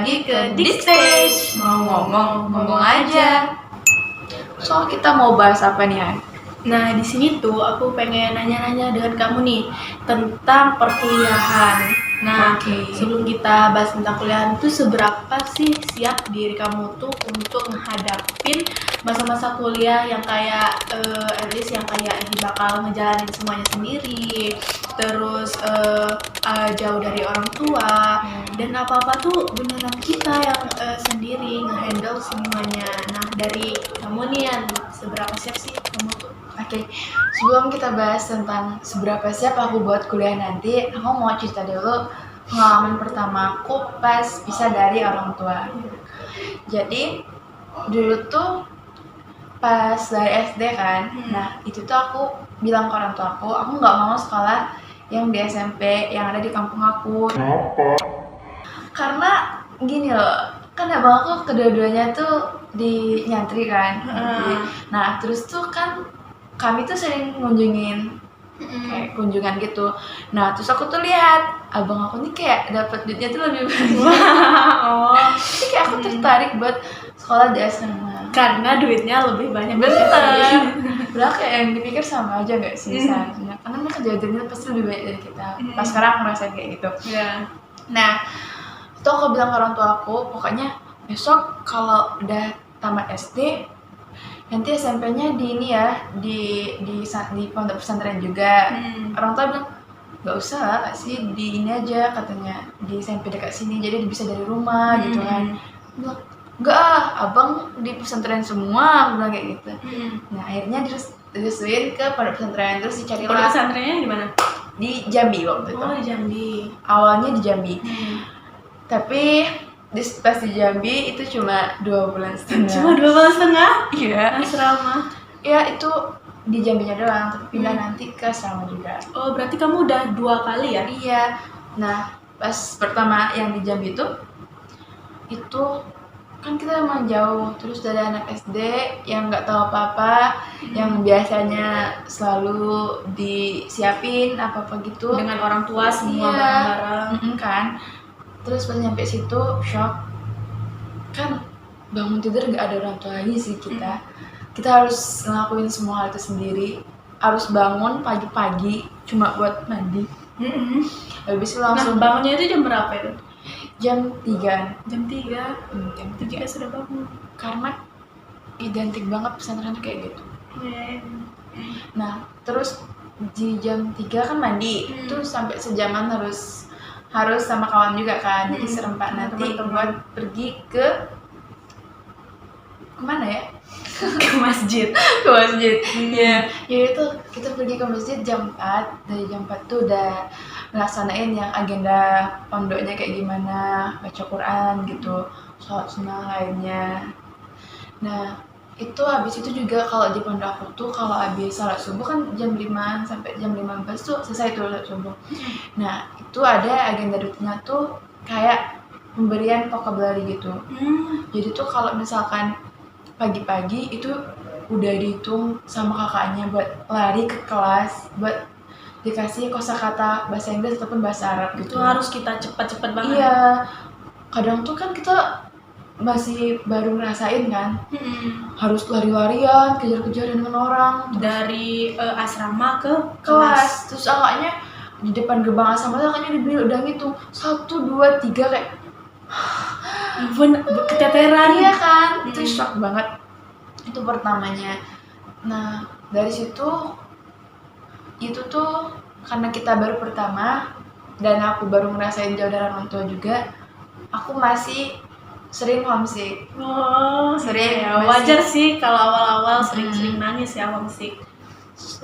lagi ke Dik Stage. Mau ngomong aja. So kita mau bahas apa nih, Han? Nah, di sini tuh aku pengen nanya-nanya dengan kamu nih tentang perkuliahan. Nah, sebelum kita bahas tentang kuliahan tuh seberapa sih siap diri kamu tuh untuk menghadapin masa-masa kuliah yang kayak at least yang kayak bakal ngejalanin semuanya sendiri, terus jauh dari orang tua, dan apa-apa tuh beneran kita yang sendiri ngehandle semuanya. Nah, dari kamu nih Yan, seberapa siap sih kamu tuh? Oke, sebelum kita bahas tentang seberapa siap aku buat kuliah nanti, aku mau cerita dulu pengalaman pertama aku pas pisah dari orang tua. Jadi dulu tuh pas dari SD kan, nah itu tuh aku bilang ke orang tua aku nggak mau sekolah yang di SMP yang ada di kampung aku. Karena gini loh, kan abang aku kedua-duanya tuh di nyantri kan. Nah terus tuh kan kami tuh sering ngunjungin kayak kunjungan gitu. Nah terus aku tuh lihat abang aku nih kayak dapat duitnya tuh lebih banyak. Jadi kayak aku tertarik buat sekolah di asrama karena duitnya lebih banyak. Bener. Padahal kayak yang dipikir sama aja nggak sih seharusnya. Karena mereka kejadiannya pasti lebih banyak dari kita. Pas sekarang aku ngerasain kayak gitu. Nah itu aku bilang ke orang tua aku, pokoknya besok kalau udah tamat SD nanti SMP-nya di ini ya, di pondok pesantren juga. Orang tua bilang nggak usah nggak sih, di ini aja katanya, di SMP dekat sini jadi bisa dari rumah gitu kan. Bilang enggak abang di pesantren semua, aku bilang kayak gitu. Nah akhirnya direstuin ke pondok pesantren, terus dicari Pondok pesantrennya di mana? Di Jambi waktu itu. Oh di Jambi. Awalnya di Jambi. Tapi pas di Jambi itu cuma 2 bulan setengah. Cuma 2 bulan setengah? Iya. Asrama? Ya itu di Jambinya doang, tapi pindah nanti ke asrama juga. Oh berarti kamu udah 2 kali ya? Iya. Nah pas pertama yang di Jambi itu kan kita emang jauh, terus dari anak SD yang nggak tahu apa-apa, yang biasanya selalu disiapin apa-apa gitu dengan orang tua semua bareng-bareng kan. Terus pas nyampe situ shock, kan bangun tidur nggak ada orang tua lagi sih kita harus ngelakuin semua hal itu sendiri, harus bangun pagi-pagi cuma buat mandi. Habis itu langsung. Nah bangunnya itu jam berapa itu? Jam 3. Jam 3 sudah bangun. Karena identik banget pesantren kayak gitu. Nah terus di jam 3 kan mandi, terus sampai sejaman harus sama kawan juga kan. Jadi serempak nanti buat pergi ke kemana ya? Ke masjid. Ya itu kita pergi ke masjid jam 4. Dari jam 4 tuh udah melaksanain yang agenda pondoknya kayak gimana, baca Quran gitu, sholat sunnah lainnya. Nah itu habis itu juga kalau di pondok aku tuh kalau habis sholat subuh kan jam 5 sampai jam 15 tuh selesai tuh sholat subuh. Nah itu ada agenda rutinnya tuh kayak pemberian vocabulary gitu. Jadi tuh kalau misalkan pagi-pagi itu udah dihitung sama kakaknya buat lari ke kelas buat dikasih kosakata bahasa Inggris ataupun bahasa Arab gitu. Itu harus kita cepat-cepat banget. Iya. Kadang tuh kan kita masih baru ngerasain kan, harus lari-larian, kejar-kejar dengan orang dari asrama ke kelas. Terus kakaknya di depan gerbang asrama kakaknya udah ngitung 1, 2, 3 kayak keteteran. Iya kan, itu shock banget. Itu pertamanya. Nah dari situ itu tuh karena kita baru pertama dan aku baru ngerasain jauh dari orang tua juga, aku masih sering homesick. Sering ya, wajar sih kalau awal-awal sering nangis ya homesick.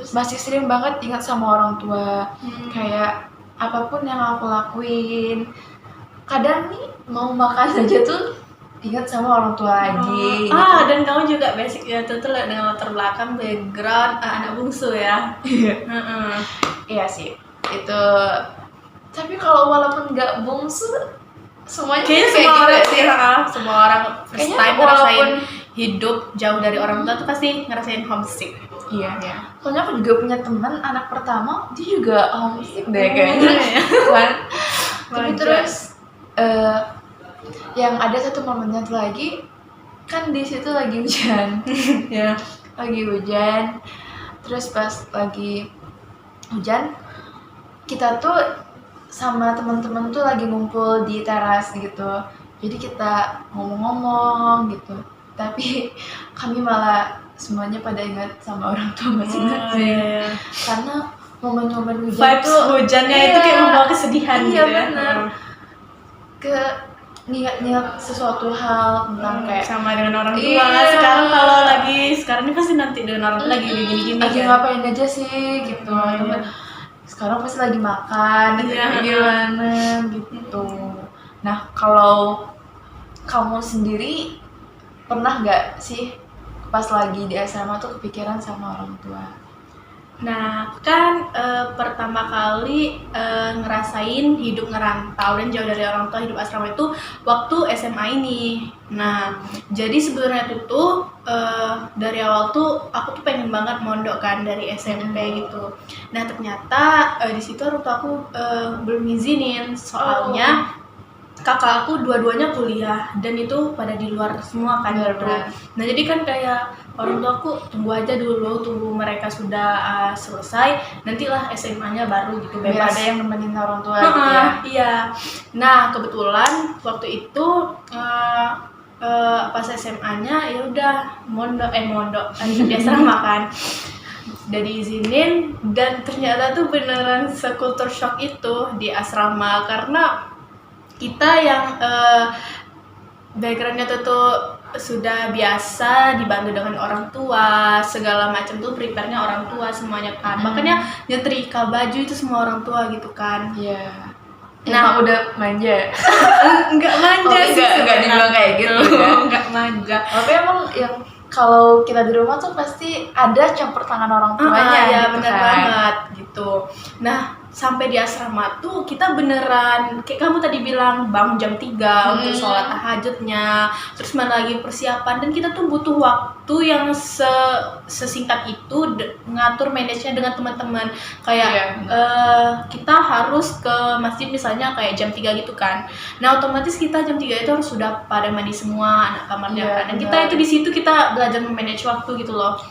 Masih sering banget ingat sama orang tua. Kayak apapun yang aku lakuin, kadang nih mau makan aja tuh ingat sama orang tua lagi. Dan kamu juga basic ya tuh dengan latar belakang background anak bungsu ya. Iya sih itu. Tapi kalau walaupun nggak bungsu semuanya kayaknya semua orang first time ngerasain hidup jauh dari orang tua tuh pasti ngerasain homesick. Iya. Soalnya aku juga punya teman anak pertama, dia juga homesick deh kayaknya. Tapi terus yang ada satu momennya tuh lagi, kan di situ lagi hujan. Ya. Lagi hujan, terus pas lagi hujan kita tuh sama teman-teman tuh lagi ngumpul di teras gitu, jadi kita ngomong-ngomong gitu, tapi kami malah semuanya pada ingat sama orang tua masing-masing. Iya. Karena momen-momen hujan Vibes tuh hujannya itu kayak membawa kesedihan iya, gitu ya. bener. Ke niat sesuatu hal tentang kayak sama dengan orang tua. Iya. Sekarang ini pasti nanti dengan orang tua lagi gini-gini lagi kan. ngapain aja sih gitu. Iya. Sekarang pasti lagi makan gitu, Iya. gimana gitu. Nah, kalau kamu sendiri pernah nggak sih pas lagi di asrama tuh kepikiran sama orang tua? Nah, kan pertama kali ngerasain hidup ngerantau dan jauh dari orang tua, hidup asrama itu waktu SMA ini. Nah, jadi sebenarnya itu tuh dari awal tuh aku tuh pengen banget mondok kan dari SMP gitu. Nah, ternyata di situ orang tua aku belum ngizinin, soalnya kakak aku dua-duanya kuliah dan itu pada di luar semua kan gitu. Benar. Nah, jadi kan kayak orang tua aku tunggu aja dulu, tunggu mereka sudah selesai, nantilah SMA-nya baru gitu Biar bebas. ada yang nemenin orang tua gitu ya. Iya. Nah, kebetulan waktu itu pas SMA-nya ya udah mondok di asrama kan. Udah diizinin dan ternyata tuh beneran sekultur shock itu di asrama karena kita yang backgroundnya tuh sudah biasa dibantu dengan orang tua, segala macam tuh prepare-nya orang tua semuanya kan. Makanya nyetrika baju itu semua orang tua gitu kan. Iya. Nah, udah manja. Enggak manja sih. Enggak dibilang kayak gitu ya. Enggak manja. Tapi emang yang kalau kita di rumah tuh pasti ada campur tangan orang tuanya ya gitu benar kan. banget gitu. Nah, sampai di asrama tuh kita beneran kayak kamu tadi bilang bangun jam 3 untuk sholat tahajudnya, terus mana lagi persiapan, dan kita tuh butuh waktu yang sesingkat itu ngatur manage-nya dengan teman-teman kayak kita harus ke masjid misalnya kayak jam 3 gitu kan. Nah, otomatis kita jam 3 itu harus sudah pada mandi semua anak kamarnya kan. Dan kita itu di situ kita belajar memanage waktu gitu loh.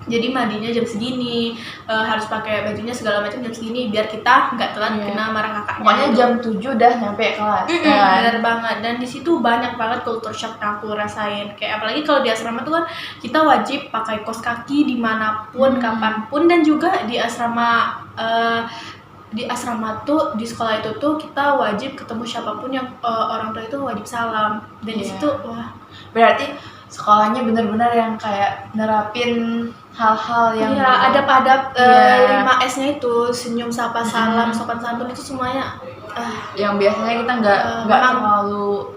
Jadi mandinya jam segini, harus pakai bajunya segala macam jam segini biar kita nggak telat kena marah kakaknya. Pokoknya gitu. jam 7 udah nyampe kelas. Bener banget. Dan di situ banyak banget culture shock yang aku rasain. Kayak apalagi kalau di asrama tuh kan kita wajib pakai kaos kaki dimanapun, kapanpun, dan juga di asrama tuh di sekolah itu tuh kita wajib ketemu siapapun yang orang tua itu wajib salam. Dan di situ wah, berarti sekolahnya benar-benar yang kayak nerapin hal-hal yang adab-adab 5S-nya itu senyum, sapa, salam, sopan santun itu semuanya yang biasanya kita nggak terlalu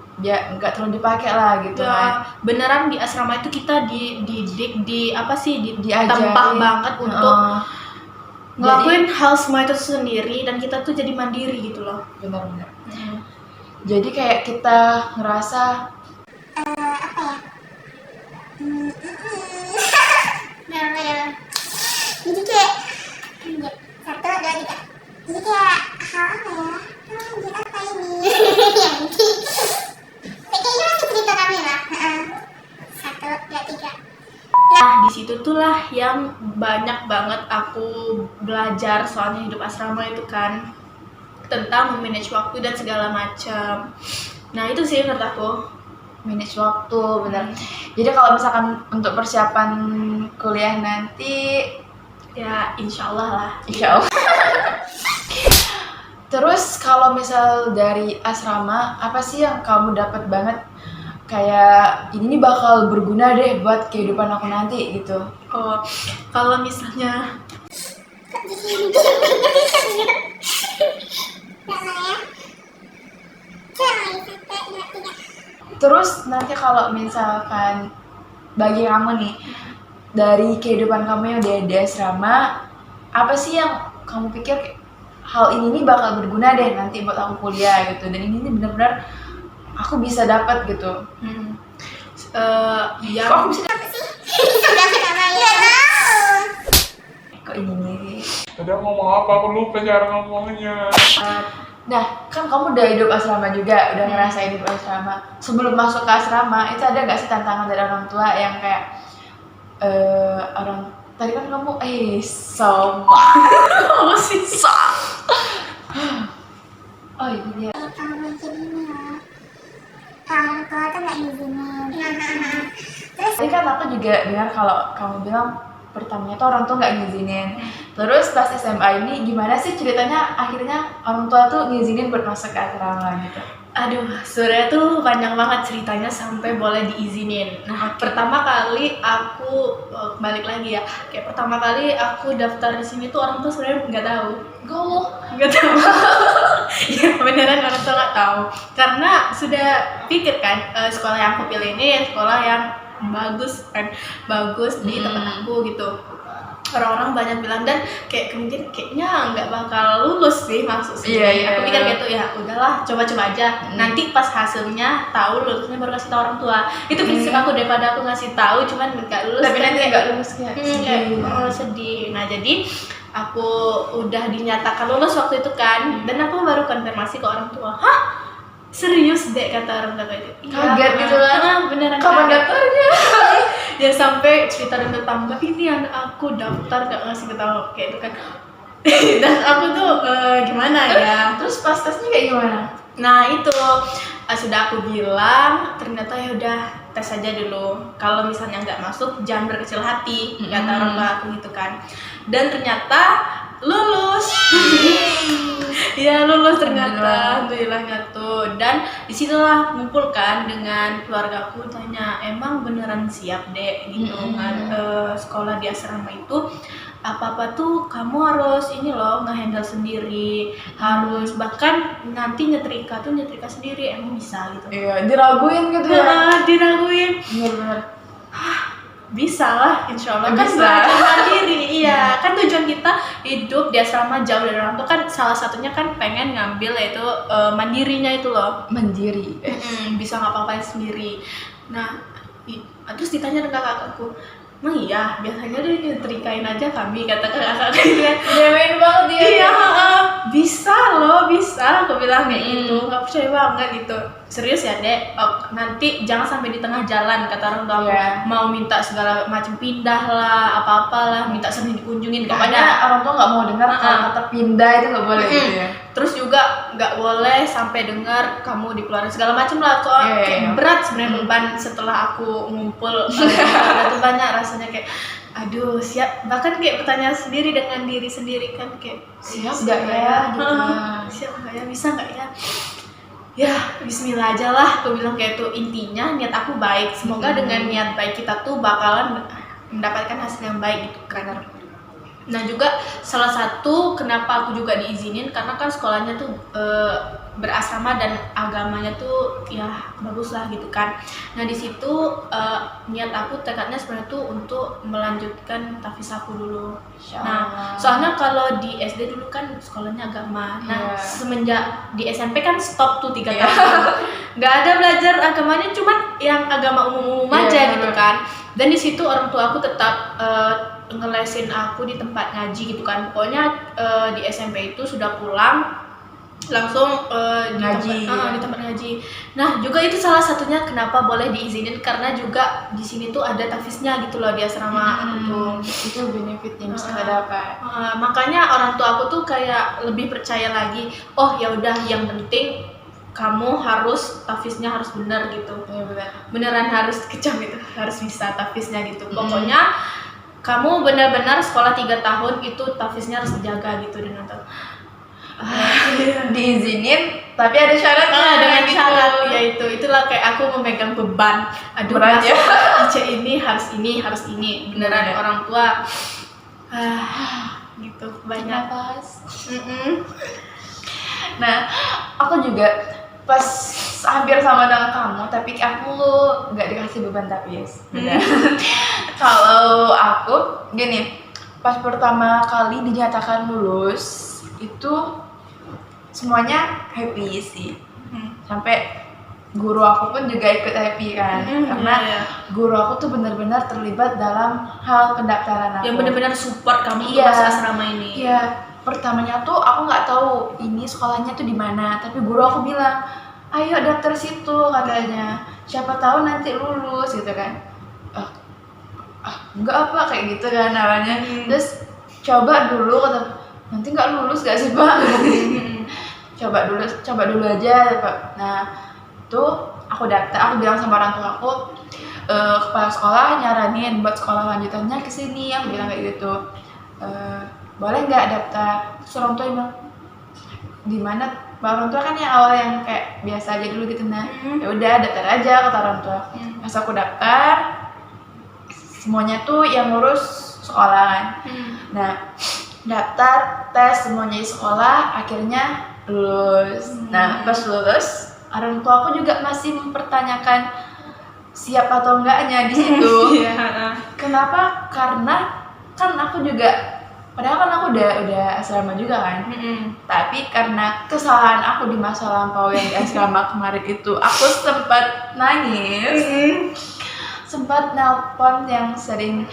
dipakai lah gitu kan. Beneran di asrama itu kita dididik Diajarin tempah banget untuk ngelakuin hal semua itu sendiri dan kita tuh jadi mandiri gitu loh. Benar-benar. Jadi kayak kita ngerasa jadi kayak 1, 2, 3 jadi kayak apa ya dia apa ini kayaknya masih cerita kami lah 1, 2, 3. Nah, di situ tuh lah yang banyak banget aku belajar soalnya hidup asrama itu kan tentang memanage waktu dan segala macam. Nah, itu sih menurut aku manage waktu, benar. Jadi kalau misalkan untuk persiapan kuliah nanti ya insyaallah lah. Insyaallah. Terus kalau misal dari asrama, apa sih yang kamu dapat banget kayak ini nih bakal berguna deh buat kehidupan aku nanti gitu? Oh, kalau misalnya terus nanti kalau misalkan bagi kamu nih dari kehidupan kamu yang di asrama, apa sih yang kamu pikir hal ini nih bakal berguna deh nanti buat aku kuliah gitu, dan ini nih benar-benar aku bisa dapat gitu. yang Kok aku bisa apa sih dapat apa ya kok ini nih? Tadi aku ngomong apa? Aku lupa cara ngomongnya. Nah, kan kamu udah hidup asrama juga, udah ngerasain hidup asrama. Sebelum masuk ke asrama, itu ada nggak sih tantangan dari orang tua yang kayak orang tadi kan kamu sama kamu sih oh itu dia. Kalau macam ini loh, kalau orang tua tuh nggak ngizinin. Terus Tadi kan aku juga dengar kalau kamu bilang pertamanya tuh orang tua nggak ngizinin. Terus pas SMA ini gimana sih ceritanya akhirnya orang tua tuh ngizinin buat masuk ke asrama gitu? Aduh, sebenarnya tuh panjang banget ceritanya sampai boleh diizinin. Nah, pertama kali aku balik lagi ya. Kayak pertama kali aku daftar di sini tuh orang tuh sebenarnya nggak tahu. Nggak tahu. Ya beneran orang tuh nggak tahu. Karena sudah pikir kan sekolah yang aku pilih ini sekolah yang bagus kan, bagus di tempat aku gitu. Orang-orang banyak bilang dan kayak kemudian kayaknya nggak bakal lulus sih masuk sini. Iya. Aku pikir gitu ya udahlah coba-coba aja. Nanti pas hasilnya tahu lulusnya baru kasih tahu orang tua. Itu prinsip aku daripada aku ngasih tahu cuman nggak lulus. Tapi nanti nggak lulus kayak kayak sedih. Nah jadi aku udah dinyatakan lulus waktu itu kan dan aku baru konfirmasi ke orang tua. Hah? Serius dek kata orang tua itu. Kaget gitu lah. Beneran Kapan kaget. daftarnya? Ya sampai cerita dan tetangga ini anak aku daftar gak ngasih ketahu kayak itu kan. Dan aku tuh gimana ya. Terus pas tesnya kayak gimana? Nah itu sudah aku bilang ternyata ya udah tes aja dulu. Kalau misalnya nggak masuk jangan berkecil hati kata orang tua aku gitu kan. Dan ternyata lulus. Ya lulus ternyata, alhamdulillahnya tuh. Dan disitulah ngumpulkan dengan keluargaku tanya emang beneran siap dek gitu kan sekolah di asrama itu apa-apa tuh kamu harus ini loh ngehandle sendiri, harus bahkan nanti nyetrika sendiri emang bisa gitu. Iya, diraguin gitu ya. Diraguin. Bener-bener. Bisa lah, insya Allah kan Bisa. belajar mandiri, iya kan tujuan kita hidup di asrama jauh dari orang tua kan salah satunya kan pengen ngambil yaitu mandirinya itu loh, Mandiri. bisa ngapa-ngapain sendiri. Nah, terus ditanya dengan kakakku, emang iya biasanya dia nyetrikain aja kami kata kakak gitu. Demen banget dia. Iya, bisa loh, bisa. Aku bilang kayak gitu, nggak percaya banget gitu. Serius ya dek, nanti jangan sampai di tengah jalan kata orang tua aku. Iya. Mau minta segala macam pindah lah, apa-apalah, minta sering dikunjungin. Pokoknya Pokoknya orang tua nggak mau dengar kalau kata pindah itu nggak boleh gitu ya. terus juga nggak boleh sampai dengar kamu dikeluarin segala macam lah. Kok Iya, kayak iya. berat sebenarnya beban setelah aku ngumpul. Itu banyak rasanya kayak aduh siap, bahkan kayak bertanya sendiri dengan diri sendiri kan kayak Siap nggak ya? Gitu. siap nggak ya, bisa nggak ya, ya Bismillah aja lah aku bilang kayak itu. Intinya niat aku baik, semoga dengan niat baik kita tuh bakalan mendapatkan hasil yang baik gitu kan. Nah juga salah satu kenapa aku juga diizinin karena kan sekolahnya tuh berasrama dan agamanya tuh ya bagus lah gitu kan. Nah di situ niat aku tekadnya sebenarnya tuh untuk melanjutkan tahfiz aku dulu. Nah soalnya kalau di SD dulu kan sekolahnya agama. Nah semenjak di SMP kan stop tuh 3 tahun. Nggak ada belajar agamanya, cuman yang agama umum-umum aja gitu kan. Dan di situ orang tua aku tetap ngelesin aku di tempat ngaji gitu kan. Pokoknya di SMP itu sudah pulang langsung Ngaji. di tempat ngaji. Nah juga itu salah satunya kenapa boleh diizinin karena juga di sini tuh ada tahfiznya gitu loh di asrama aku tuh. Itu benefit yang bisa kita dapat. Makanya orang tua aku tuh kayak lebih percaya lagi. Oh ya udah, yang penting kamu harus tahfiznya harus benar gitu. Iya benar. Beneran harus kecam itu, harus bisa tahfiznya gitu. Pokoknya kamu benar-benar sekolah 3 tahun itu tahfiznya harus dijaga gitu dan nonton. Diizinin tapi ada syaratnya Dengan gitu. syarat ya itulah kayak aku memegang beban. Aduh, Berat ya. masuk IC ini harus ini beneran orang tua. Gitu banyak. Napas. Mm-mm. Nah, aku juga pas hampir sama dengan kamu, tapi aku nggak dikasih beban tahfiz. Kalau aku gini, pas pertama kali dinyatakan lulus itu semuanya happy sih. Sampai guru aku pun juga ikut happy kan, karena iya. guru aku tuh benar-benar terlibat dalam hal pendaftaran aku. Yang benar-benar support kamu Iya. pas asrama ini. Iya, pertamanya tuh aku nggak tahu ini sekolahnya tuh di mana, tapi guru aku bilang ayo daftar situ katanya, siapa tahu nanti lulus gitu kan. Enggak apa kayak gitu kan awalnya. Terus coba dulu kata, nanti nggak lulus gak sih Pak? coba dulu aja Pak. Nah tuh aku daftar, aku bilang sama orang tua aku, kepala sekolah nyaranin buat sekolah lanjutannya ke sini, aku bilang kayak gitu. Boleh nggak daftar? Terus orang tua bilang di mana? Orang tua kan yang awal yang kayak biasa aja dulu gitu. Nah ya udah daftar aja kata orang tua. Pas aku daftar, semuanya tuh yang ngurus sekolah kan. Nah daftar, tes semuanya di sekolah, akhirnya lulus. Nah pas lulus, orang tua aku juga masih mempertanyakan siap atau enggaknya di situ. Kenapa? Karena kan aku juga, padahal kan aku udah asrama juga kan. Tapi karena kesalahan aku di masa lampau yang di asrama kemarin itu, aku sempat nangis. Sempat nelpon yang sering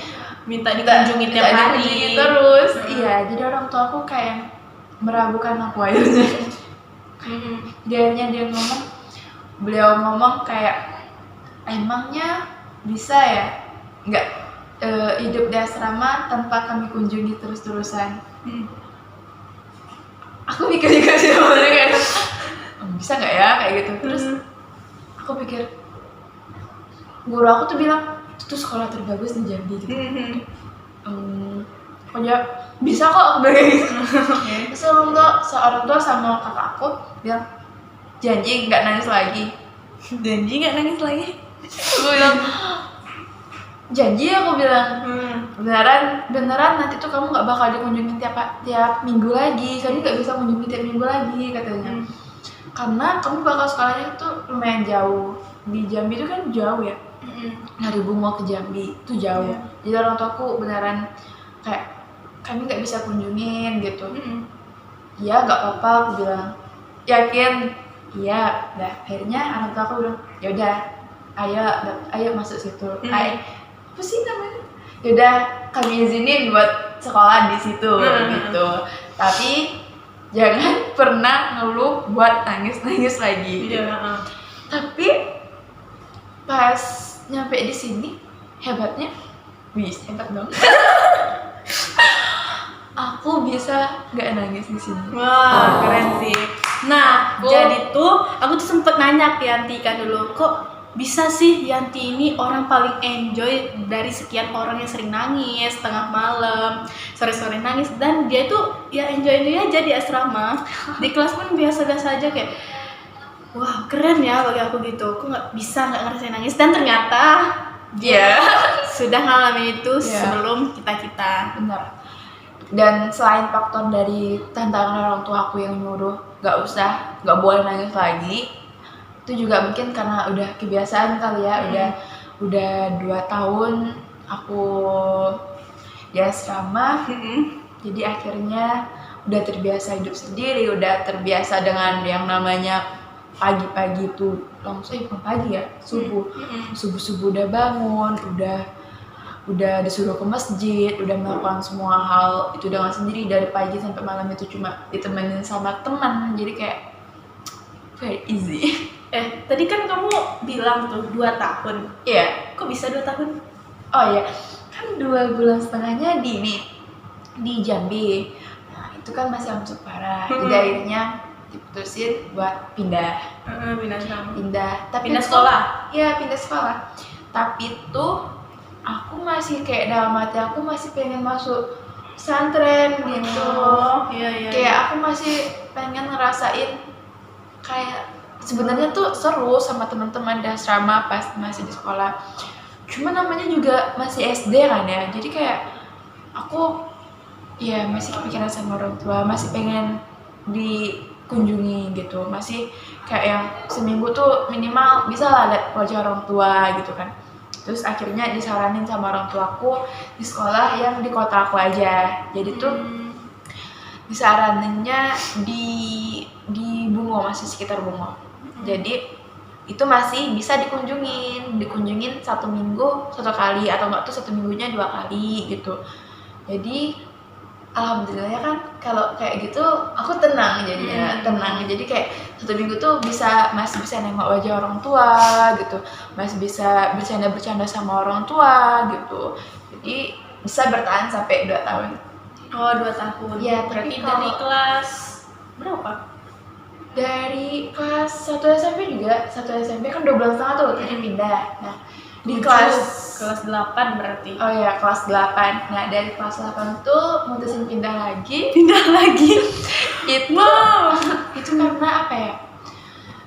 minta dikunjungi tiap hari terus. Iya, jadi orang tua aku kayak meragukan aku akhirnya. Dia beliau ngomong kayak, emangnya bisa ya nggak hidup di asrama tanpa kami kunjungi terus-terusan. Aku mikir juga sih sebenarnya kayak bisa nggak ya kayak gitu. Terus aku pikir, guru aku tuh bilang itu tuh sekolah terbagus di Jambi gitu. Pokoknya bisa kok aku bilang gitu. Terus orang tua sama kakak aku bilang janji nggak nangis lagi. Aku bilang janji, aku bilang beneran nanti tuh kamu nggak bakal dikunjungi tiap minggu lagi, kamu nggak bisa kunjungi tiap minggu lagi katanya. Karena kamu bakal sekolahnya tuh lumayan jauh, di Jambi itu kan jauh ya, dari Bungo ke Jambi itu jauh. Jadi orang tuaku beneran kayak kami nggak bisa kunjungin gitu. Iya nggak apa-apa, aku bilang yakin. Iya, udah akhirnya orang tua aku bilang yaudah ayo masuk situ. Apa sih namanya? Yaudah kami izinin buat sekolah di situ gitu. Tapi jangan pernah ngeluh buat nangis lagi. Tapi pas nyampe di sini hebatnya, hebat dong. Aku bisa nggak nangis di sini. Wah, keren sih. Nah, jadi tuh aku tuh sempet nanya ke Yanti kan dulu, kok bisa sih Yanti ini orang paling enjoy dari sekian orang yang sering nangis tengah malam, sore-sore nangis, dan dia tuh ya enjoy aja di asrama. Di kelas pun biasa-biasa aja kayak, wah keren ya bagi aku gitu. Aku nggak ngerasain nangis, dan ternyata dia sudah ngalamin itu sebelum kita. Benar. Dan selain faktor dari tantangan orang tua aku yang nyuruh nggak boleh nangis lagi, itu juga mungkin karena udah kebiasaan kali ya. Udah 2 tahun aku di asrama, jadi akhirnya udah terbiasa hidup sendiri, udah terbiasa dengan yang namanya pagi-pagi tuh langsung bukan pagi ya, subuh udah bangun, udah disuruh ke masjid, udah melakukan semua hal itu dengan sendiri dari pagi sampai malam, itu cuma ditemenin sama teman, jadi kayak very easy. Tadi kan kamu bilang tuh 2 tahun. Iya. Kok bisa 2 tahun? Oh iya, kan 2,5 bulan di Jambi. Nah itu kan masih angsur parah, jadi akhirnya diputusin buat pindah. Tapi pindah sekolah? Iya, pindah sekolah. Tapi tuh aku masih kayak dalam hati aku masih pengen masuk pesantren gitu. Kayak aku masih pengen ngerasain kayak sebenarnya tuh seru sama teman-teman di asrama pas masih di sekolah. Cuma namanya juga masih SD kan ya. Jadi kayak aku ya masih kepikiran sama orang tua, masih pengen dikunjungi gitu. Masih kayak yang seminggu tuh minimal bisa lah lihat wajah orang tua gitu kan. Terus akhirnya disaranin sama orang tuaku di sekolah yang di kota aku aja. Jadi tuh disaraninnya di Bungo, masih sekitar Bungo. Jadi itu masih bisa dikunjungin 1 minggu 1 kali, atau enggak tuh 1 minggunya 2 kali gitu. Jadi alhamdulillahnya kan kalau kayak gitu aku tenang jadinya, tenang. Jadi kayak 1 minggu tuh masih bisa nengok wajah orang tua gitu, masih bisa bercanda-bercanda sama orang tua gitu. Jadi bisa bertahan sampai 2 tahun. Oh, 2 tahun. Ya, Berarti tapi dari kalau kelas berapa? dari kelas 1 SMP juga, 1 SMP kan 2 bulan setengah tuh tadi pindah. Nah, di 7, kelas 8 berarti. Oh ya, kelas 8. Nah, dari kelas 8 tuh mutusin pindah lagi. Pindah lagi. Itu itu karena apa ya?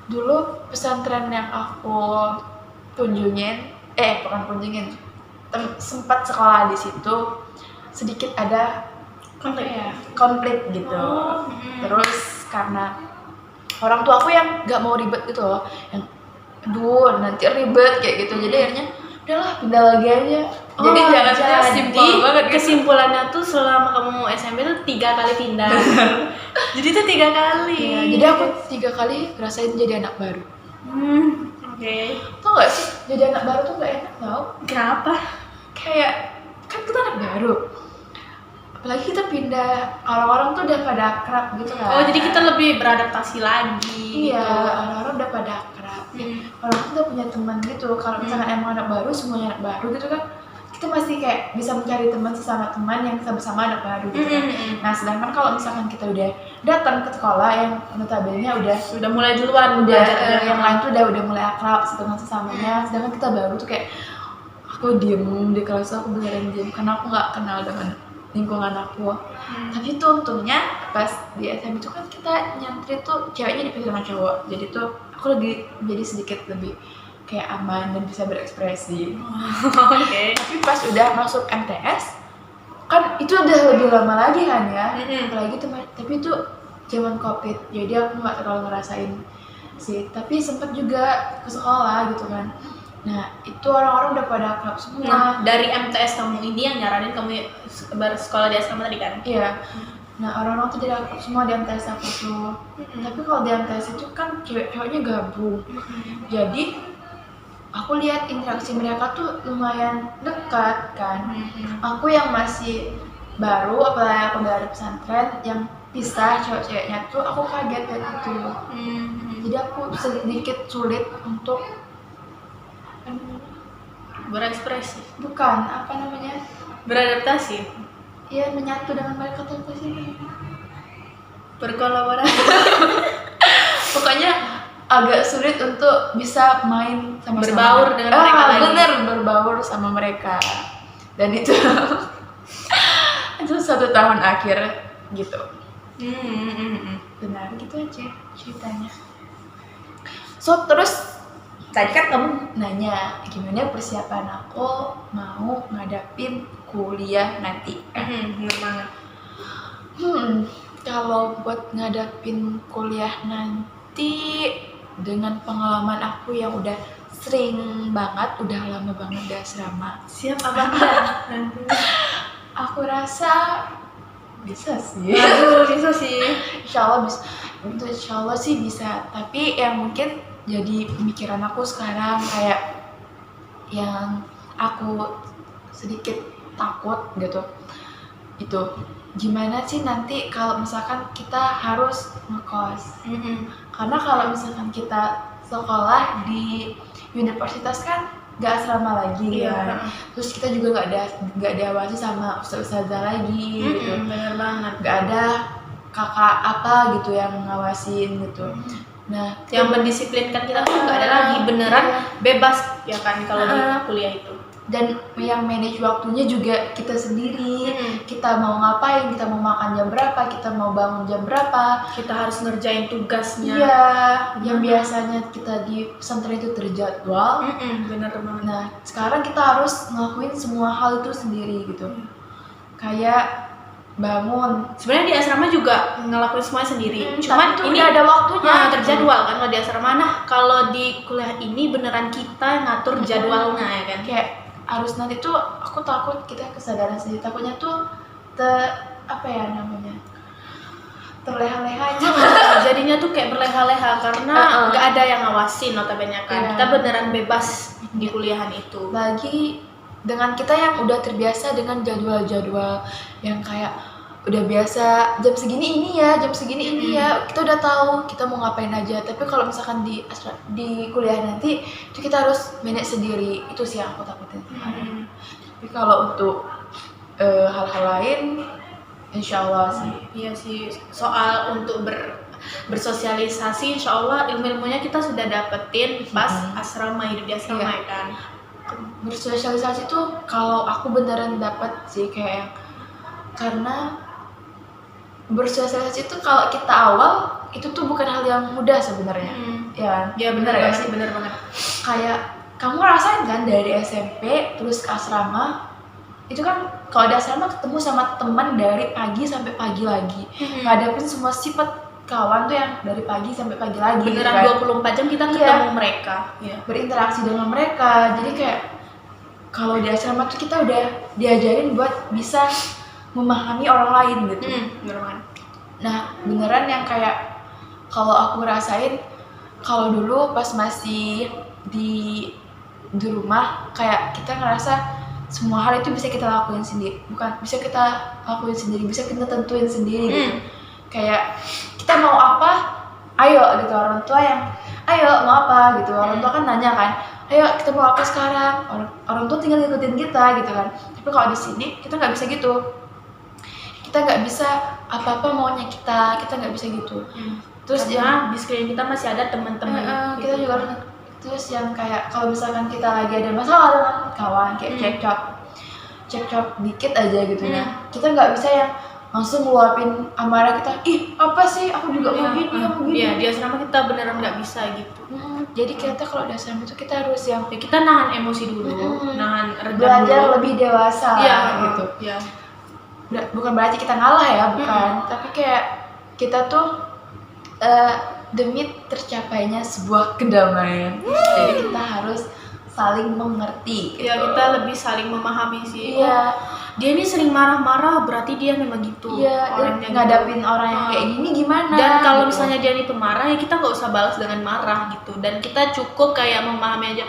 Dulu pesantren yang aku kunjungin, bukan kunjungin, sempat sekolah di situ, sedikit ada konflik gitu. Terus karena orang tua aku yang nggak mau ribet gitu loh, yang aduh nanti ribet kayak gitu, jadi akhirnya udahlah pindah lagi aja. Jadi jalannya simpel banget gitu. Kesimpulannya tuh selama kamu SMP tuh 3 kali pindah. Jadi tuh 3 kali. Ya, jadi aku 3 kali ngerasain jadi anak baru. Oke. Tau gak sih, jadi anak baru tuh gak enak tau. Kenapa? Kayak kan kita anak baru, apalagi kita pindah, orang-orang tuh udah pada akrab gitu kan. Oh, jadi kita lebih beradaptasi lagi. Iya, gitu. orang-orang udah pada akrab. Orang tuh udah punya teman gitu. Kalau misalkan emang anak baru, semuanya anak baru gitu kan, kita masih kayak bisa mencari teman sesama teman yang sama-sama anak baru gitu kan. Nah, sedangkan kalau misalkan kita udah datang ke sekolah yang notabene Udah mulai duluan yang lain tuh udah mulai akrab dengan sesamanya, sedangkan kita baru tuh kayak aku diem di kelas, aku beneran diem karena aku nggak kenal dengan lingkungan aku. Tapi tuh untungnya pas di SMP itu kan kita nyantri tuh ceweknya dipilih sama cowok, jadi tuh aku lagi jadi sedikit lebih kayak aman dan bisa berekspresi. Oke. Tapi pas udah masuk MTS kan itu udah lebih lama lagi kan ya, apalagi tuh, tapi itu zaman COVID, jadi aku nggak terlalu ngerasain sih, tapi sempet juga ke sekolah gitu kan. Nah, itu orang-orang udah pada akrab semua. Nah, dari MTS kamu ini yang nyaranin kamu bersekolah di asrama tadi kan? Iya. Nah, orang-orang tuh jadi akrab semua di MTS aku tuh. Tapi kalau di MTS itu kan cewek-ceweknya gabung. Jadi aku lihat interaksi mereka tuh lumayan dekat kan. Aku yang masih baru, apalagi aku dari pesantren yang pisah cewek-ceweknya tuh, aku kaget kayak gitu. Jadi aku sedikit sulit untuk berekspresi. Bukan, apa namanya? Beradaptasi. Ya, menyatu dengan mereka tuh apa sih? Berkolaborasi. Pokoknya agak sulit untuk bisa main sama-sama. Berbaur dengan mereka lagi. Bener, berbaur sama mereka. Dan itu itu 1 tahun akhir gitu. Benar, gitu aja ceritanya. So, terus tadi kan kamu nanya gimana persiapan aku mau ngadapin kuliah nanti. Bener banget. Kalau buat ngadapin kuliah nanti dengan pengalaman aku yang udah sering banget, udah lama banget di asrama. Siap apa enggak? Aku rasa bisa sih. Aduh, bisa sih. Insya Allah sih bisa. Tapi yang mungkin jadi pemikiran aku sekarang kayak yang aku sedikit takut gitu, itu gimana sih nanti kalau misalkan kita harus ngekos. Karena kalau misalkan kita sekolah di universitas kan gak asrama lagi kan. Terus kita juga gak diawasi sama ustazah lagi gitu. Bener banget. Gak ada kakak apa gitu yang ngawasin gitu. Nah, yang mendisiplinkan kita tuh nggak ada lagi, beneran bebas ya kan kalau di kuliah itu. Dan yang manage waktunya juga kita sendiri. Kita mau ngapain, kita mau makan jam berapa, kita mau bangun jam berapa, kita harus ngerjain tugasnya. Iya, yang biasanya kita di pesantren itu terjadwal. Bener banget. Nah, sekarang kita harus ngelakuin semua hal itu sendiri gitu. Kayak bangun. Sebenarnya di asrama juga ngelakuin semuanya sendiri. Cuman itu ini ada waktunya terjadwal kan kalau di asrama. Nah, kalau di kuliah ini beneran kita ngatur jadwalnya ya kan. Kayak harus nanti tuh aku takut kita kesadaran sendiri, takutnya tuh terleha-leha aja. Jadinya tuh kayak berleha-leha karena nggak ada yang ngawasin notabene kan. Kita beneran bebas di kuliahan itu. Lagi dengan kita yang udah terbiasa dengan jadwal-jadwal yang kayak udah biasa jam segini ini ya, jam segini ini ya, kita udah tahu kita mau ngapain aja. Tapi kalau misalkan di kuliah nanti itu kita harus manage sendiri, itu sih yang aku takutin. Tapi kalau untuk hal-hal lain insya Allah sih. Iya sih, soal untuk bersosialisasi insya Allah ilmu-ilmunya kita sudah dapetin pas asrama, hidup di asrama Iya. ya kan. Bersosialisasi tuh kalau aku beneran dapat sih kayak karena bersosialisasi itu kalau kita awal itu tuh bukan hal yang mudah sebenarnya. Ya kan? Ya benar ya banget, benar banget. Kayak kamu rasain kan dari SMP terus ke asrama itu kan kalau di asrama ketemu sama teman dari pagi sampai pagi lagi, ngadepin semua sifat kawan tuh yang dari pagi sampai pagi lagi. Beneran gitu kan. 24 jam kita Iya. ketemu mereka. Iya. Berinteraksi dengan mereka, jadi kayak kalau di asrama tuh kita udah diajarin buat bisa memahami orang lain gitu. Bener banget. Nah beneran yang kayak kalau aku rasain kalau dulu pas masih di rumah kayak kita ngerasa semua hal itu bisa kita lakuin sendiri, bukan bisa kita lakuin sendiri, bisa kita tentuin sendiri gitu. Kayak kita mau apa, ayo gitu, orang tua yang ayo mau apa gitu, orang tua kan nanya kan, ayo kita mau apa sekarang, orang tua tinggal ngikutin kita gitu kan. Tapi kalau di sini kita nggak bisa gitu, kita nggak bisa apa-apa maunya kita nggak bisa gitu. Terus karena di sekeliling kita masih ada teman-teman kita juga harus. Terus yang kayak kalau misalkan kita lagi ada masalah dengan kawan kayak cekcok dikit aja gitu ya, kita nggak bisa yang langsung ngeluapin amarah kita, ih apa sih aku juga mau gini, aku gini. Iya, di asrama kita beneran nggak bisa gitu. Jadi kita kalau di asrama itu kita harus yang Ya, kita nahan emosi dulu, nahan redam belajar dulu. lebih dewasa gitu. Iya. Bukan berarti kita ngalah ya, bukan. Tapi kayak kita tuh demi tercapainya sebuah kedamaian. Jadi kita harus saling mengerti. Gitu. Ya kita lebih saling memahami sih. Iya. Dia ini sering marah-marah, berarti dia memang gitu. Iya, orangnya ngadapin orang yang kayak gini gimana? Dan kalau gitu. misalnya dia ini pemarah, ya kita nggak usah balas dengan marah gitu. Dan kita cukup kayak memahami aja.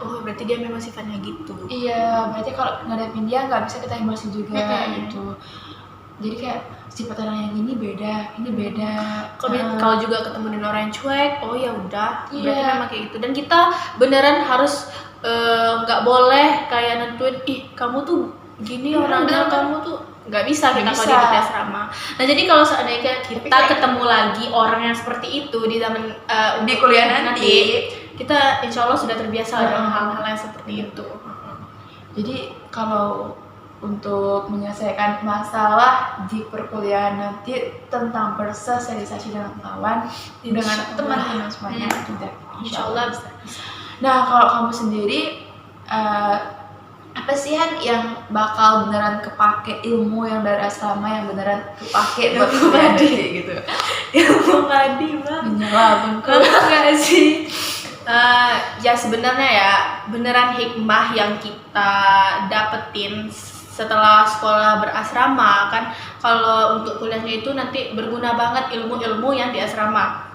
Oh, berarti dia memang sifatnya gitu. Iya, berarti kalau ngadapin dia nggak bisa kita emosi juga gitu. Jadi kayak sifat orang yang ini beda. Kalau juga ketemu dengan orang yang cuek, oh ya udah, berarti Iya. memang kayak gitu. Dan kita beneran harus nggak boleh kayak nentuin, ih kamu tuh gini orangnya, kamu tuh nggak bisa kita kalau di hidup di asrama. Nah jadi kalau seandainya kita kayak- ketemu lagi orang yang seperti itu di zaman Di kuliah nanti. kita insya Allah sudah terbiasa dengan hal-hal yang seperti itu. Jadi kalau untuk menyelesaikan masalah di perkuliahan nanti tentang bersosialisasi dengan kawan, dengan teman-teman semuanya tidak. Insya Allah bisa. Nah kalau kamu sendiri apa sih Han yang bakal beneran kepake ilmu yang dari asrama yang beneran kepake buat kuliah nanti gitu? Ilmu padi bang. Menyala bengkok. Enggak sih. Ya sebenarnya ya beneran hikmah yang kita dapetin setelah sekolah berasrama kan, kalau untuk kuliahnya itu nanti berguna banget ilmu-ilmu yang di asrama.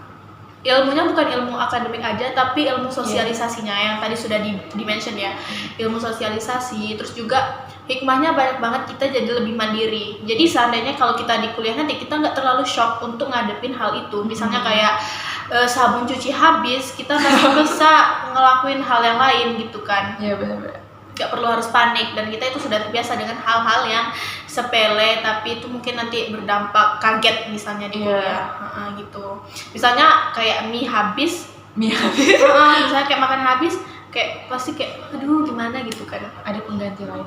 Ilmunya bukan ilmu akademik aja, tapi ilmu sosialisasinya yang tadi sudah di-mention ya. Ilmu sosialisasi, terus juga hikmahnya banyak banget, kita jadi lebih mandiri. Jadi seandainya kalau kita di kuliah nanti kita nggak terlalu shock untuk ngadepin hal itu. Misalnya kayak sabun cuci habis, kita masih bisa ngelakuin hal yang lain gitu kan. Iya benar-benar. Gak perlu harus panik, dan kita itu sudah terbiasa dengan hal-hal yang sepele tapi itu mungkin nanti berdampak kaget misalnya di kuliah. Gitu. Misalnya kayak mie habis, misalnya kayak makan habis, kayak pasti kayak aduh gimana gitu kan. Ada pengganti lain.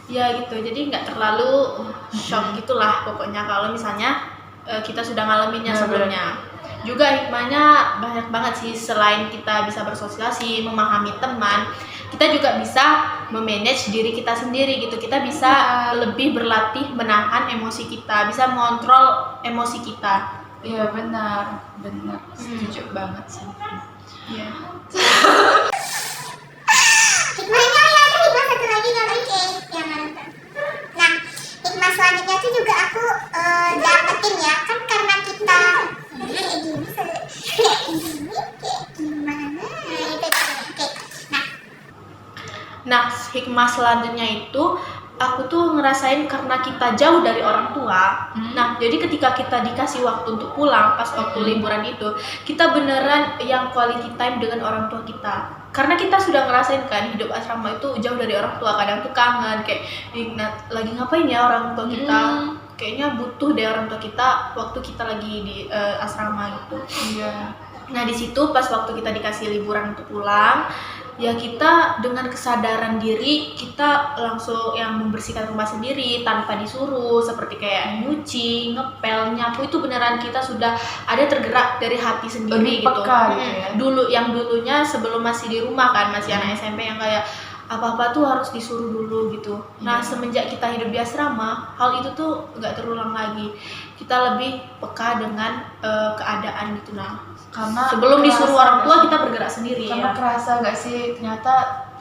Ya gitu, jadi nggak terlalu shock gitulah pokoknya kalau misalnya kita sudah ngalaminnya sebelumnya. Juga hikmahnya banyak banget sih, selain kita bisa bersosialisasi, memahami teman, kita juga bisa memanage diri kita sendiri gitu. Kita bisa lebih berlatih menahan emosi kita, bisa mengontrol emosi kita. Iya benar, setuju banget sih. Iya. Hikmahnya ya ada hikmah satu lagi yang mana tuh? Nah, hikmah selanjutnya tuh juga aku dapetin ya, kan karena kita kayak gini, kayak gimana? Nah, itu. Oke. Nah, hikmah selanjutnya itu aku tuh ngerasain karena kita jauh dari orang tua. Nah, jadi ketika kita dikasih waktu untuk pulang pas waktu liburan itu, kita beneran yang quality time dengan orang tua kita. Karena kita sudah ngerasain kan hidup asrama itu jauh dari orang tua, kadang tuh kangen kayak lagi ngapain ya orang tua kita. Kayaknya butuh deh orang tua kita waktu kita lagi di asrama gitu. Iya. Nah, di situ pas waktu kita dikasih liburan untuk pulang, ya kita dengan kesadaran diri kita langsung yang membersihkan rumah sendiri tanpa disuruh, seperti kayak nyuci, ngepel, nyapu, itu beneran kita sudah ada tergerak dari hati sendiri Lebih gitu. peka gitu ya. Dulunya sebelum masih di rumah kan, masih anak SMP yang kayak apa-apa tuh harus disuruh dulu gitu. Nah, semenjak kita hidup di asrama, hal itu tuh nggak terulang lagi. Kita lebih peka dengan keadaan gitu. Nah, Karena sebelum disuruh kerasa orang tua nggak sih? kita bergerak sendiri Karena ya. kerasa nggak sih ternyata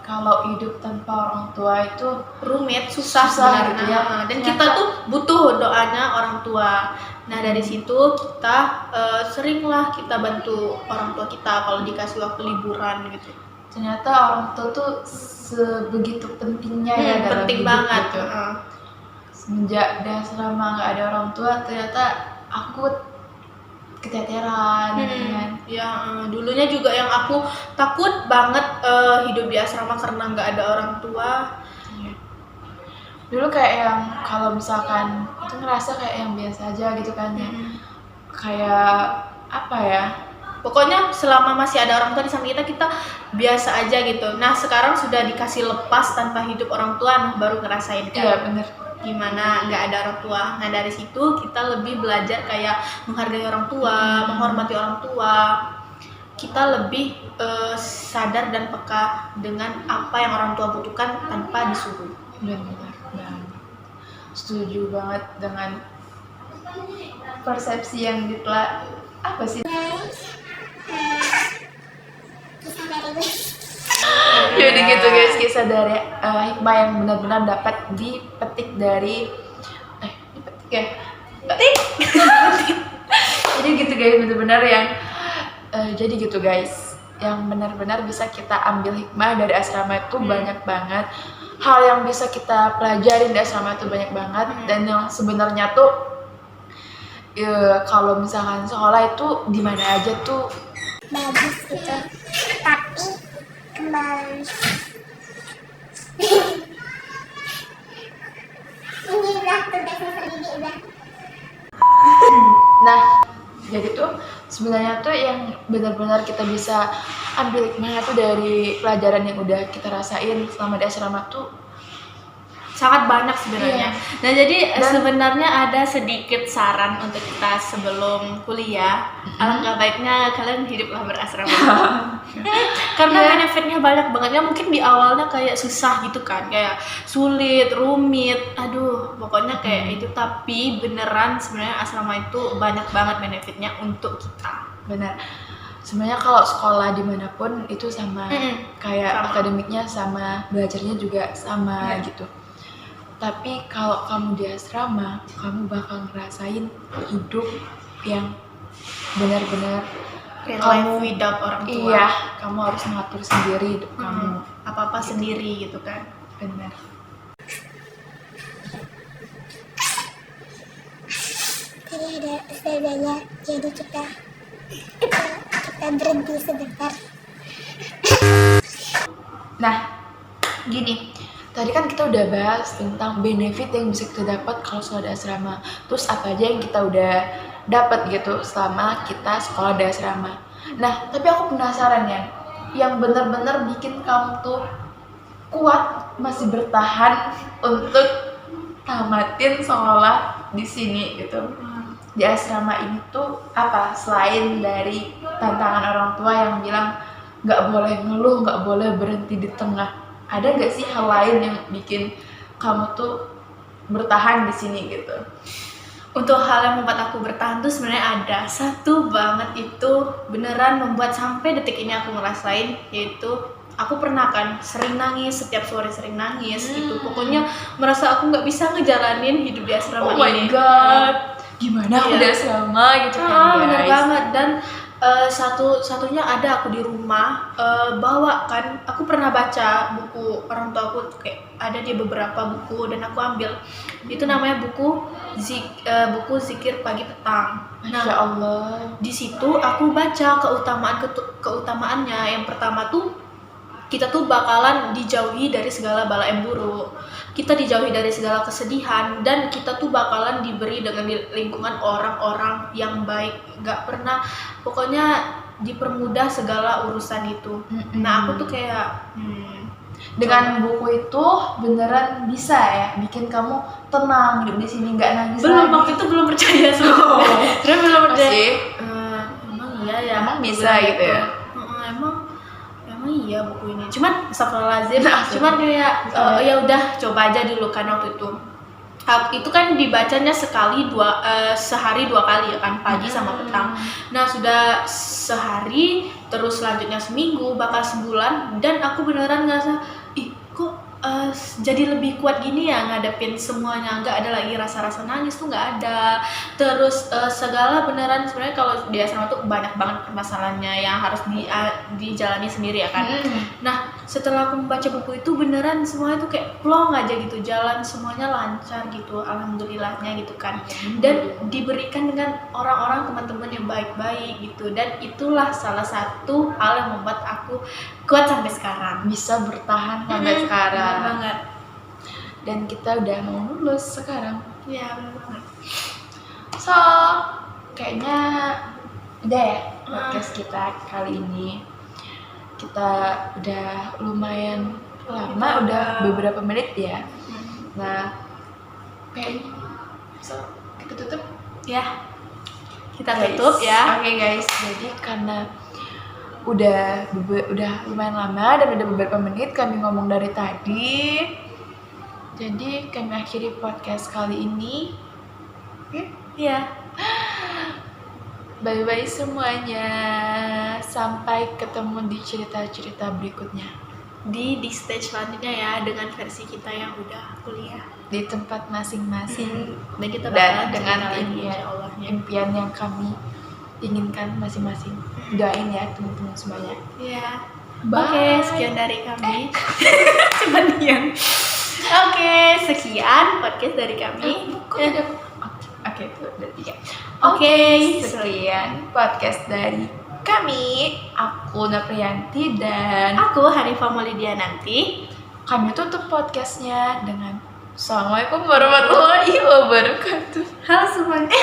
kalau hidup tanpa orang tua itu Rumit, susah Susah sebenarnya. gitu ya. Dan Ternyata- kita tuh butuh doanya orang tua. Nah, dari situ kita seringlah kita bantu orang tua kita kalau dikasih waktu liburan gitu. ternyata orang tua tuh sebegitu pentingnya ya dalam Penting hidup banget. gitu. Semenjak di asrama nggak ada orang tua, ternyata aku keteteran gitu kan. Ya, dulunya juga yang aku takut banget hidup di asrama karena nggak ada orang tua. Iya. Dulu kayak yang kalau misalkan itu ngerasa kayak yang biasa aja gitu kan ya. Kayak apa ya? Pokoknya selama masih ada orang tua di samping kita biasa aja gitu. Nah, sekarang sudah dikasih lepas tanpa hidup orang tua, nah baru ngerasain kan Iya bener. gimana nggak ada orang tua. Nah, dari situ kita lebih belajar kayak menghargai orang tua, menghormati orang tua. Kita lebih sadar dan peka dengan apa yang orang tua butuhkan tanpa disuruh. Benar banget. Setuju banget dengan persepsi yang ditelah apa sih? Kisah dari gue. Jadi gitu guys, kisah dari hikmah yang benar-benar dapat dipetik dari dipetik ya? Petik. Jadi gitu guys, benar-benar yang jadi gitu guys, yang benar-benar bisa kita ambil hikmah dari asrama itu banyak banget. Hal yang bisa kita pelajarin di asrama itu banyak banget, dan yang sebenarnya tuh kalau misalkan sekolah itu di mana aja tuh Bagus gitu. Tapi kembali. Ini udah tugasnya sendiri udah. Nah, jadi tuh sebenarnya tuh yang benar-benar kita bisa ambil hikmahnya tuh dari pelajaran yang udah kita rasain selama di asrama tuh Sangat banyak sebenarnya. Nah, jadi Dan- sebenarnya ada sedikit saran untuk kita sebelum kuliah. Alangkah baiknya kalian hiduplah berasrama. Karena benefitnya banyak banget. Ya mungkin di awalnya kayak susah gitu kan, kayak sulit, rumit. Aduh, pokoknya kayak itu, tapi beneran sebenarnya asrama itu banyak banget benefitnya untuk kita. benar. Sebenarnya kalau sekolah dimanapun itu sama, kayak Sama. akademiknya sama, belajarnya juga sama gitu. Tapi kalau kamu di asrama, kamu bakal ngerasain hidup yang benar-benar Real Kamu- life without orang tua. iya, kamu harus mengatur sendiri hidup kamu. Apa-apa sendiri gitu kan. Benar. Tadi ada sepedanya, jadi kita berhenti sebentar. Nah, gini, tadi kan kita udah bahas tentang benefit yang bisa kita dapat kalau sekolah di asrama. Terus apa aja yang kita udah dapat gitu selama kita sekolah di asrama. Nah, tapi aku penasaran ya, yang benar-benar bikin kamu tuh kuat masih bertahan untuk tamatin sekolah di sini gitu. Di asrama ini tuh apa selain dari tantangan orang tua yang bilang nggak boleh ngeluh, nggak boleh berhenti di tengah, ada nggak sih hal lain yang bikin kamu tuh bertahan di sini gitu? Untuk hal yang membuat aku bertahan tuh sebenarnya ada satu banget, itu beneran membuat sampai detik ini aku ngerasain, yaitu aku pernah kan sering nangis, setiap sore sering nangis gitu. Pokoknya merasa aku nggak bisa ngejalanin hidup di asrama Oh my ini. god, gimana aku Iya. di asrama gitu kan Bener guys? banget. Dan Satunya ada aku di rumah, bawa kan. Aku pernah baca buku orang tua aku, kayak ada dia beberapa buku dan aku ambil. Itu namanya buku Zikir Pagi Petang. Masya Allah. Di situ aku baca keutamaannya. Yang pertama tuh, kita tuh bakalan dijauhi dari segala bala yang buruk. Kita dijauhi dari segala kesedihan, dan kita tuh bakalan diberi dengan lingkungan orang-orang yang baik. Gak pernah, pokoknya dipermudah segala urusan itu. Nah, aku tuh kayak Dengan buku itu beneran bisa ya bikin kamu tenang hidup di sini, nggak nangis belum, lagi. waktu itu belum percaya sebenarnya. Sebenarnya belum percaya. Masih? Emang iya ya. Emang bisa Bener gitu ya? Emang iya buku ini. Cuman astagfirullahaladzim. Cuman kayak Oh. ya udah coba aja dulu kan waktu itu. Itu kan dibacanya sehari 2 kali ya kan, pagi sama petang. Nah, sudah sehari, terus selanjutnya seminggu, bakal sebulan, dan aku beneran ngerasa, ih kok jadi lebih kuat gini ya ngadepin semuanya. Nggak ada lagi rasa-rasa nangis tuh, nggak ada. Terus segala beneran, sebenarnya kalau di asrama tuh banyak banget permasalahannya yang harus dijalani sendiri ya kan. Nah, setelah aku membaca buku itu beneran semuanya tuh kayak plong aja gitu, jalan semuanya lancar gitu, alhamdulillahnya gitu kan. Dan diberikan dengan orang-orang, teman-teman yang baik-baik gitu, dan itulah salah satu hal yang membuat aku kuat sampai sekarang. Bisa bertahan sampai sekarang. Benar banget. Dan kita udah mau lulus sekarang. Iya, benar banget. So, kayaknya udah ya podcast kita kali ini. Kita udah lumayan lama, udah beberapa menit ya. Nah, kayaknya kita tutup. Ya, kita Guys. tutup ya. Oke guys, jadi karena udah lumayan lama dan udah beberapa menit kami ngomong dari tadi, jadi kami akhiri podcast kali ini. Iya. Bye bye semuanya, sampai ketemu di cerita-cerita berikutnya Di stage selanjutnya ya, dengan versi kita yang udah kuliah. di tempat masing-masing Dan kita dan bakalan dengan cerita lagi, insya Allah. impian yang kami inginkan masing-masing. Doain ya teman-teman semuanya. Iya. Bye. Oke, sekian dari kami. Cuman diam. Oke, sekian podcast dari kami. Oke, itu udah 3. Oke, sekian podcast dari kami. Aku Napriyanti dan Aku Hanifah Maulidia nanti. kami tutup podcastnya dengan Assalamualaikum warahmatullahi wabarakatuh. Halo semuanya.